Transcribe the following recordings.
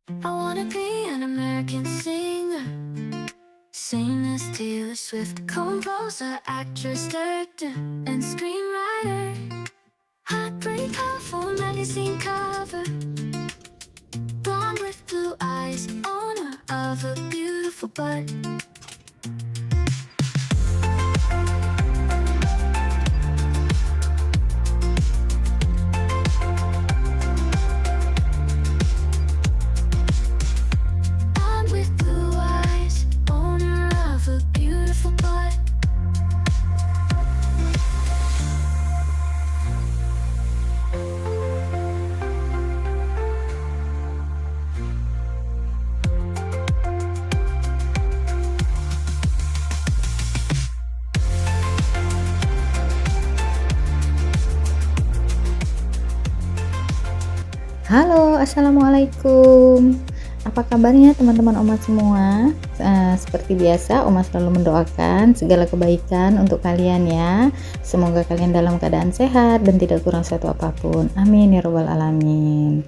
I wanna be an American singer, sing as Taylor Swift, composer, actress, director, and screenwriter. Heartbreak Powerful magazine cover, blonde with blue eyes, owner of a beautiful butt. Blonde with blue eyes, owner of a beautiful butt. Halo, assalamualaikum. Apa kabarnya teman-teman Oma semua? Seperti biasa, Oma selalu mendoakan segala kebaikan untuk kalian ya. Semoga kalian dalam keadaan sehat dan tidak kurang suatu apapun. Amin ya robbal alamin.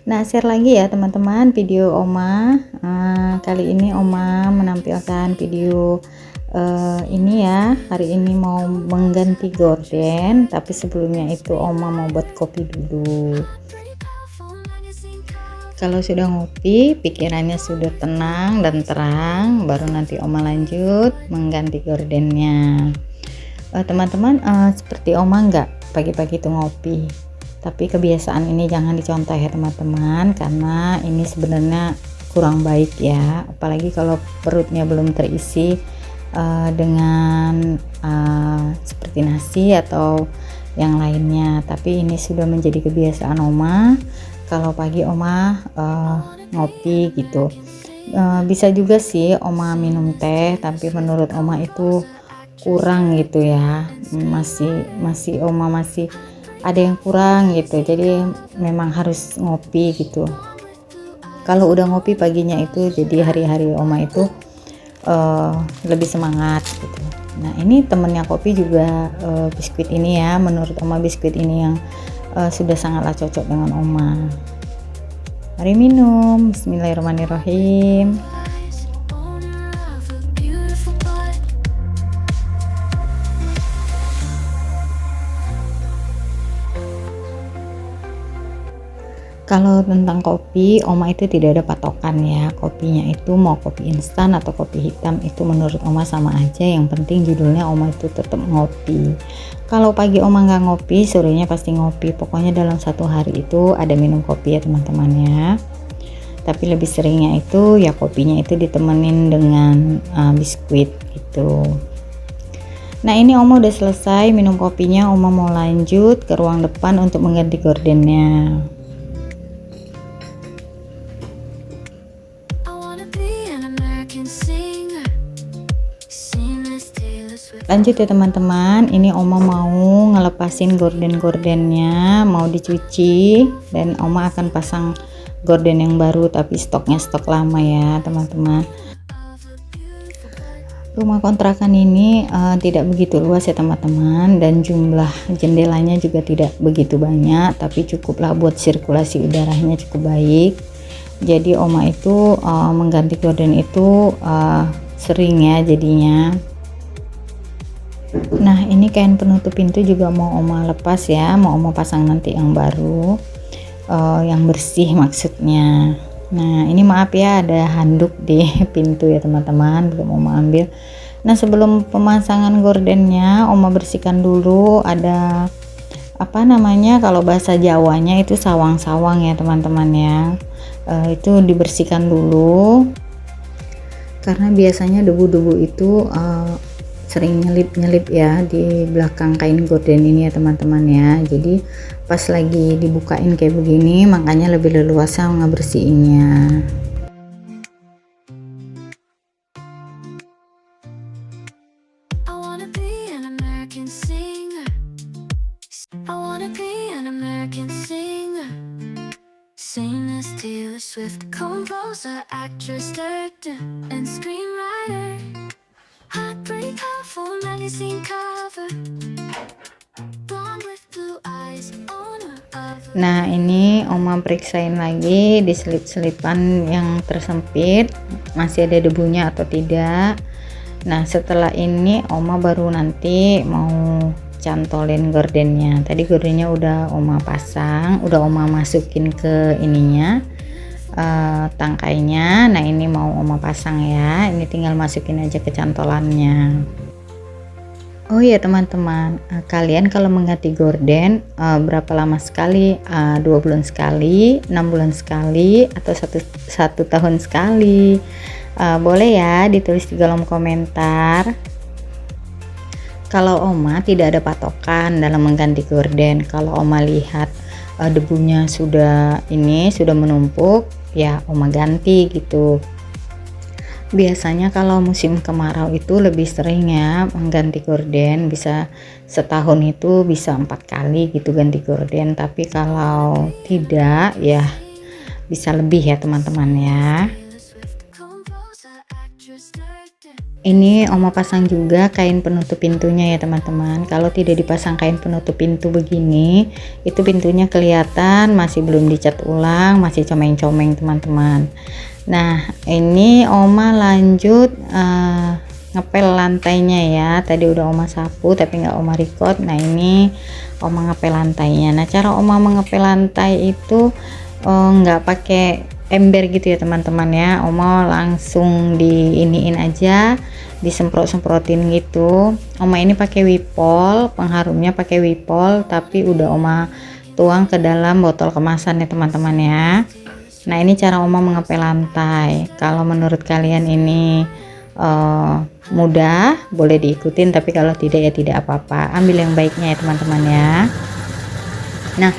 Nah, share lagi ya teman-teman video Oma. Kali ini Oma menampilkan video ini ya. Hari ini mau mengganti gorden, tapi sebelumnya itu Oma mau buat kopi dulu. Kalau sudah ngopi, pikirannya sudah tenang dan terang, baru nanti Oma lanjut mengganti gordennya. Teman-teman, seperti Oma nggak pagi-pagi itu ngopi, tapi kebiasaan ini jangan dicontoh ya teman-teman, karena ini sebenarnya kurang baik ya, apalagi kalau perutnya belum terisi dengan seperti nasi atau yang lainnya. Tapi ini sudah menjadi kebiasaan Oma. Kalau pagi Oma ngopi gitu, bisa juga sih Oma minum teh, tapi menurut Oma itu kurang gitu ya, masih Oma masih ada yang kurang gitu, jadi memang harus ngopi gitu. Kalau udah ngopi paginya itu jadi hari-hari Oma itu lebih semangat gitu. Nah, ini temennya kopi juga biskuit ini ya, menurut Oma biskuit ini yang sudah sangatlah cocok dengan Oma. Mari minum. Bismillahirrahmanirrahim. Kalau tentang kopi, Oma itu tidak ada patokan ya. Kopinya itu mau kopi instan atau kopi hitam itu menurut Oma sama aja. Yang penting judulnya Oma itu tetap ngopi. Kalau pagi Oma nggak ngopi, sorenya pasti ngopi. Pokoknya dalam satu hari itu ada minum kopi ya teman-teman ya. Tapi lebih seringnya itu ya kopinya itu ditemenin dengan biskuit gitu. Nah, ini Oma udah selesai minum kopinya. Oma mau lanjut ke ruang depan untuk mengganti gordennya. Lanjut ya teman-teman, ini Oma mau ngelepasin gorden-gordennya, mau dicuci, dan Oma akan pasang gorden yang baru, tapi stoknya stok lama ya teman-teman. Rumah kontrakan ini tidak begitu luas ya teman-teman, dan jumlah jendelanya juga tidak begitu banyak, tapi cukuplah buat sirkulasi udaranya cukup baik. Jadi Oma itu mengganti gorden itu sering ya jadinya. Nah, ini kain penutup pintu juga mau Oma lepas ya, mau Oma pasang nanti yang baru, yang bersih maksudnya. Nah, ini maaf ya ada handuk di pintu ya teman-teman, belum Oma ambil. Nah, sebelum pemasangan gordennya Oma bersihkan dulu, ada apa namanya, kalau bahasa Jawanya itu sawang-sawang ya teman-teman ya. Itu dibersihkan dulu, karena biasanya debu-debu itu sering nyelip-nyelip ya di belakang kain gorden ini ya teman-teman ya. Jadi pas lagi dibukain kayak begini, makanya lebih leluasa ngebersihinnya. Taylor Swift, composer, actress, director, and screenwriter. Heartbreak Powerful magazine cover, blonde with blue eyes, owner of Nah, ini Oma periksain lagi di selip-selipan yang tersempit masih ada debunya atau tidak. Nah, setelah ini Oma baru nanti mau cantolin gordennya. Tadi gordennya udah Oma pasang, udah Oma masukin ke ininya, tangkainya. Nah, ini mau Oma pasang ya, ini tinggal masukin aja ke cantolannya. Oh ya teman-teman, kalian kalau mengganti gorden berapa lama sekali? 2 bulan sekali, 6 bulan sekali, atau satu tahun sekali? Boleh ya ditulis di kolom komentar. Kalau Oma tidak ada patokan dalam mengganti gorden. Kalau Oma lihat debunya sudah menumpuk, ya Oma ganti gitu. Biasanya kalau musim kemarau itu lebih sering ya mengganti gorden, bisa setahun itu bisa 4 kali gitu ganti gorden, tapi kalau tidak ya bisa lebih ya teman-teman ya. Ini Oma pasang juga kain penutup pintunya ya teman-teman. Kalau tidak dipasang kain penutup pintu begini, itu pintunya kelihatan masih belum dicat ulang, masih comeng-comeng teman-teman. Nah, ini Oma lanjut ngepel lantainya ya. Tadi udah Oma sapu tapi nggak Oma record. Nah, ini Oma ngepel lantainya. Nah, cara Oma mengepel lantai itu nggak pakai ember gitu ya teman-teman ya. Oma langsung diiniin aja, disemprot-semprotin gitu. Oma ini pakai wipol, pengharumnya pakai wipol, tapi udah Oma tuang ke dalam botol kemasan ya teman-teman ya. Nah, ini cara Oma mengepel lantai. Kalau menurut kalian ini mudah, boleh diikutin, tapi kalau tidak ya tidak apa-apa. Ambil yang baiknya ya teman-teman ya. Nah,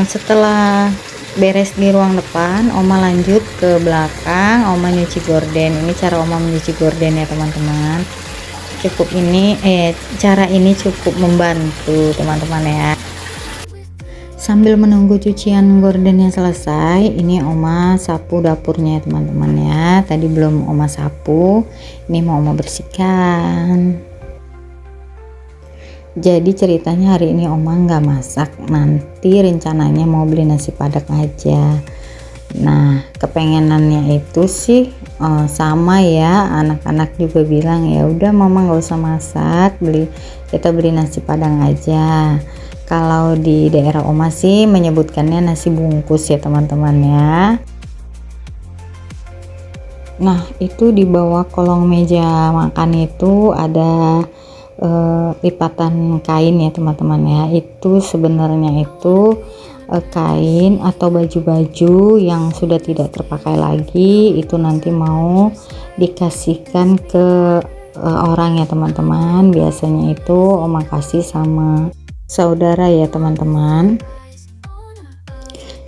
setelah beres di ruang depan, Oma lanjut ke belakang. Oma nyuci gorden. Ini cara Oma mencuci gorden ya teman-teman. Cara ini cukup membantu teman-teman ya. Sambil menunggu cucian gordennya selesai, ini Oma sapu dapurnya ya teman-teman ya. Tadi belum Oma sapu, ini mau Oma bersihkan. Jadi ceritanya hari ini Oma nggak masak, nanti rencananya mau beli nasi padang aja. Nah, kepengenannya itu sih sama ya, anak-anak juga bilang ya udah mama nggak usah masak, kita beli nasi padang aja. Kalau di daerah Oma sih menyebutkannya nasi bungkus ya teman-teman ya. Nah, itu di bawah kolong meja makan itu ada lipatan kain ya teman-teman ya. Itu sebenarnya itu kain atau baju-baju yang sudah tidak terpakai lagi, itu nanti mau dikasihkan ke orang ya teman-teman. Biasanya itu Oma kasih sama saudara ya teman-teman.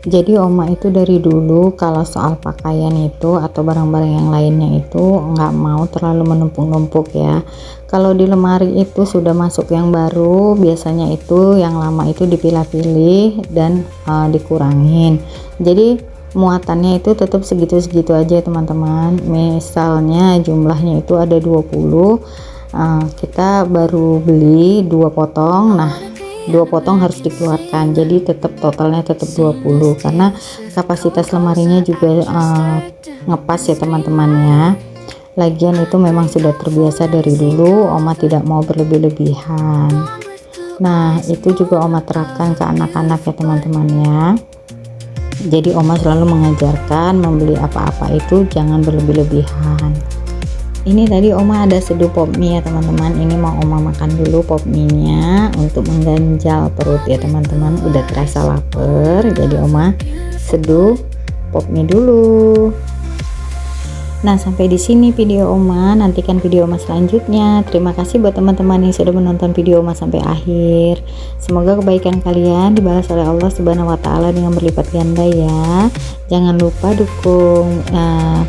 Jadi Oma itu dari dulu kalau soal pakaian itu atau barang-barang yang lainnya itu nggak mau terlalu menumpuk-numpuk ya. Kalau di lemari itu sudah masuk yang baru, biasanya itu yang lama itu dipilah-pilih dan dikurangin. Jadi muatannya itu tetap segitu-segitu aja teman-teman. Misalnya jumlahnya itu ada 20, kita baru beli 2 potong. Nah, 2 potong harus dikeluarkan, jadi tetap totalnya tetap 20 karena kapasitas lemarinya juga ngepas ya teman-teman ya. Lagian itu memang sudah terbiasa dari dulu, Oma tidak mau berlebih-lebihan. Nah, itu juga Oma terapkan ke anak-anak ya teman-teman ya. Jadi Oma selalu mengajarkan membeli apa-apa itu jangan berlebih-lebihan. Ini tadi Oma ada seduh pop mie ya teman-teman. Ini mau Oma makan dulu pop mie-nya untuk mengganjal perut ya teman-teman. Udah terasa lapar, jadi Oma seduh pop mie dulu. Nah, sampai di sini video Oma. Nantikan video Oma selanjutnya. Terima kasih buat teman-teman yang sudah menonton video Oma sampai akhir. Semoga kebaikan kalian dibalas oleh Allah Subhanahu wa taala dengan berlipat ganda ya. Jangan lupa dukung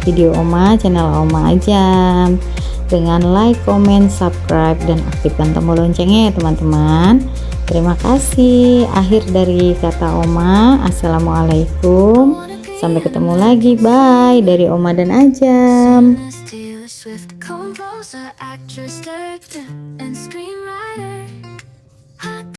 video Oma, channel Oma aja dengan like, comment, subscribe, dan aktifkan tombol loncengnya ya teman-teman. Terima kasih. Akhir dari kata Oma, assalamualaikum. Sampai ketemu lagi, bye dari Oma dan Ajam. Composer, actress, director, and screenwriter.